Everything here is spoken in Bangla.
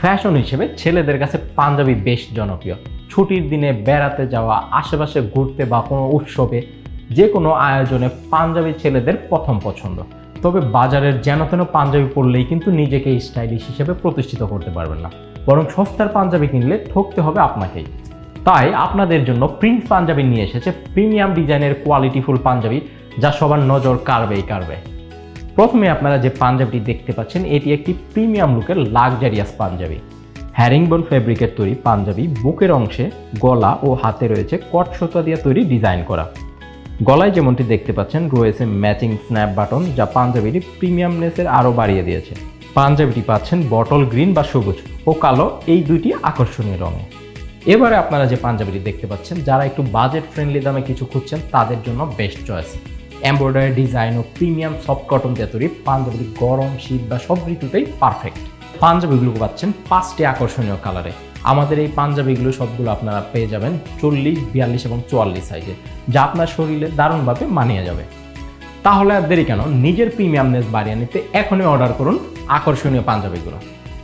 ফ্যাশন হিসেবে ছেলেদের কাছে পাঞ্জাবি বেশ জনপ্রিয়। ছুটির দিনে বেড়াতে যাওয়া, আশেপাশে ঘুরতে বা কোনো উৎসবে, যে কোনো আয়োজনে পাঞ্জাবি ছেলেদের প্রথম পছন্দ। তবে বাজারের যেন তেন পাঞ্জাবি পরলেই কিন্তু নিজেকে স্টাইলিশ হিসেবে প্রতিষ্ঠিত করতে পারবেন না, বরং সস্তার পাঞ্জাবি কিনলে ঠকতে হবে আপনাকেই। তাই আপনাদের জন্য প্রিন্স পাঞ্জাবি নিয়ে এসেছে প্রিমিয়াম ডিজাইনের কোয়ালিটিফুল পাঞ্জাবি, যা সবার নজর কাড়বে। প্রথমে আপনারা যে পাঞ্জাবিটি দেখতে পাচ্ছেন, এটি একটি প্রিমিয়াম লুকের লাক্সারিয়াস পাঞ্জাবি। হ্যারিংবোন ফেব্রিকের তৈরি পাঞ্জাবি, বুকের অংশে, গলা ও হাতে রয়েছে কট সুতা দিয়ে তৈরি ডিজাইন করা। গলায় যেমনটি দেখতে পাচ্ছেন রয়েছে ম্যাচিং স্ন্যাপ বাটন, যা পাঞ্জাবিটি প্রিমিয়ামনেসের আরও বাড়িয়ে দিয়েছে। পাঞ্জাবিটি পাচ্ছেন বটল গ্রিন বা সবুজ ও কালো, এই দুইটি আকর্ষণীয় রঙে। এবারে আপনারা যে পাঞ্জাবিটি দেখতে পাচ্ছেন, যারা একটু বাজেট ফ্রেন্ডলি দামে কিছু খুঁজছেন তাদের জন্য বেস্ট চয়েস। এমব্রয়ডারি ডিজাইন ও প্রিমিয়াম সফট কটন দিয়ে তৈরি পাঞ্জাবিটি গরম, শীত বা সব ঋতুতেই পারফেক্ট। পাঞ্জাবিগুলো পাচ্ছেন 5টি আকর্ষণীয় কালারে। আমাদের এই পাঞ্জাবিগুলো সবগুলো আপনারা পেয়ে যাবেন 40, 42 এবং 44 সাইজে, যা আপনার শরীরে দারুণভাবে মানিয়ে যাবে। তাহলে আর দেরি কেন, নিজের প্রিমিয়ামনেস বাড়িয়ে নিতে এখনই অর্ডার করুন আকর্ষণীয় পাঞ্জাবিগুলো।